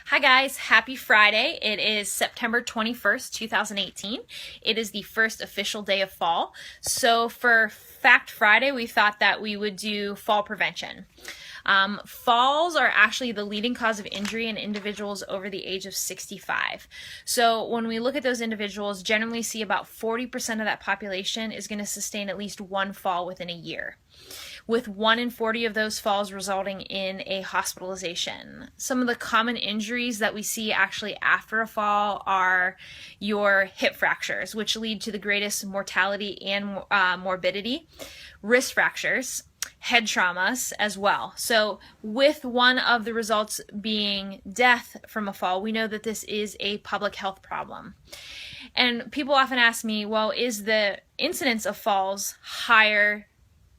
Hi guys, happy Friday. It is September 21st, 2018. It is the first official day of fall. So for Fact Friday, we thought that we would do fall prevention. Falls are actually the leading cause of injury in individuals over the age of 65. So when we look at those individuals, generally see about 40% of that population is going to sustain at least one fall within a year, with 1 in 40 of those falls resulting in a hospitalization. Some of the common injuries that we see actually after a fall are your hip fractures, which lead to the greatest mortality and morbidity, wrist fractures, head traumas as well. So with one of the results being death from a fall, we know that this is a public health problem. And people often ask me, well, is the incidence of falls higher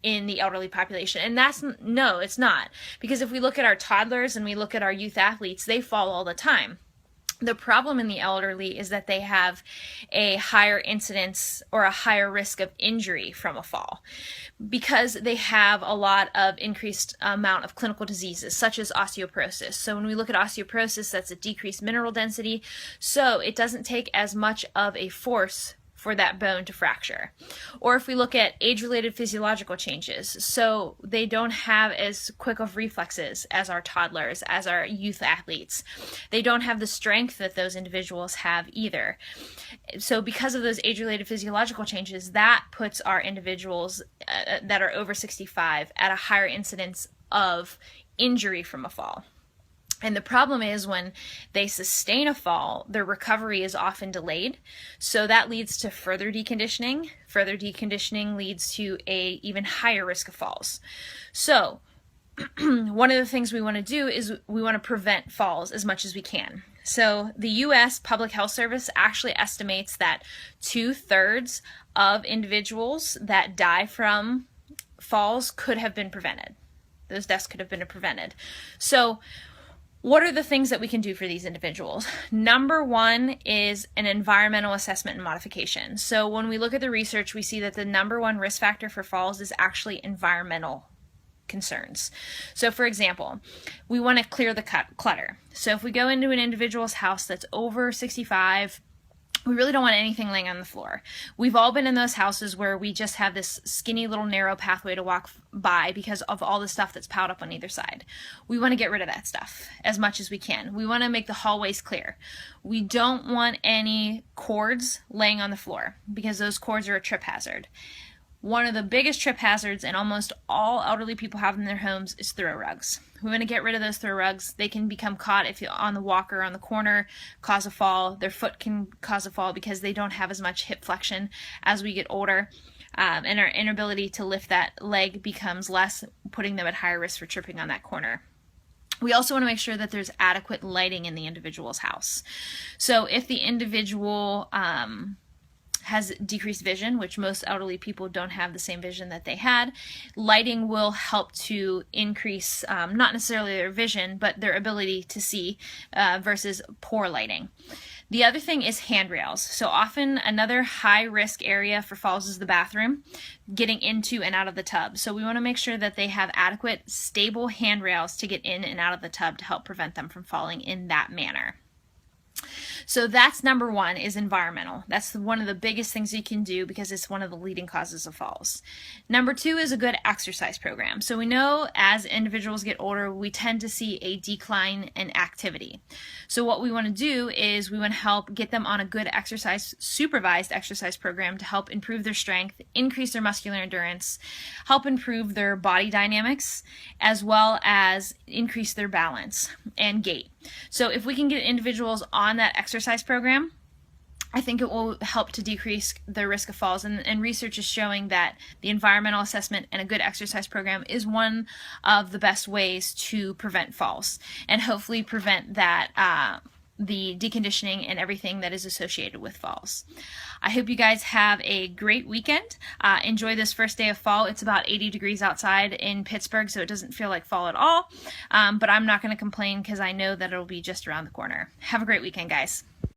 in the elderly population? And no, it's not. Because if we look at our toddlers and we look at our youth athletes, they fall all the time. The problem in the elderly is that they have a higher incidence or a higher risk of injury from a fall because they have a lot of increased amount of clinical diseases such as osteoporosis. So when we look at osteoporosis, that's a decreased mineral density. So it doesn't take as much of a force for that bone to fracture. Or if we look at age-related physiological changes, so they don't have as quick of reflexes as our toddlers, as our youth athletes. They don't have the strength that those individuals have either. So because of those age-related physiological changes, that puts our individuals that are over 65 at a higher incidence of injury from a fall. And the problem is when they sustain a fall, their recovery is often delayed. So that leads to further deconditioning. Further deconditioning leads to a even higher risk of falls. So one of the things we want to do is we want to prevent falls as much as we can. So the U.S. Public Health Service actually estimates that 2/3 of individuals that die from falls could have been prevented. Those deaths could have been prevented. So what are the things that we can do for these individuals? Number one is an environmental assessment and modification. So when we look at the research, we see that the number one risk factor for falls is actually environmental concerns. So for example, we want to clear the clutter. So if we go into an individual's house that's over 65, we really don't want anything laying on the floor. We've all been in those houses where we just have this skinny little narrow pathway to walk by because of all the stuff that's piled up on either side. We want to get rid of that stuff as much as we can. We want to make the hallways clear. We don't want any cords laying on the floor because those cords are a trip hazard. One of the biggest trip hazards and almost all elderly people have in their homes is throw rugs. We want to get rid of those throw rugs. They can become caught if you're on the walker on the corner, cause a fall. Their foot can cause a fall because they don't have as much hip flexion as we get older. And our inability to lift that leg becomes less, putting them at higher risk for tripping on that corner. We also want to make sure that there's adequate lighting in the individual's house. So if the individual has decreased vision, which most elderly people don't have the same vision that they had, lighting will help to increase not necessarily their vision, but their ability to see versus poor lighting. The other thing is handrails. So often another high risk area for falls is the bathroom, getting into and out of the tub. So we want to make sure that they have adequate, stable handrails to get in and out of the tub to help prevent them from falling in that manner. So that's number one, is environmental. That's one of the biggest things you can do because it's one of the leading causes of falls. Number two is a good exercise program. So we know as individuals get older, we tend to see a decline in activity. So what we want to do is we want to help get them on a good exercise, supervised exercise program to help improve their strength, increase their muscular endurance, help improve their body dynamics, as well as increase their balance and gait. So if we can get individuals on that exercise program, I think it will help to decrease the risk of falls. And research is showing that the environmental assessment and a good exercise program is one of the best ways to prevent falls and hopefully prevent that the deconditioning and everything that is associated with falls. I hope you guys have a great weekend. Enjoy this first day of fall. It's about 80 degrees outside in Pittsburgh, so it doesn't feel like fall at all. But I'm not going to complain because I know that it'll be just around the corner. Have a great weekend, guys.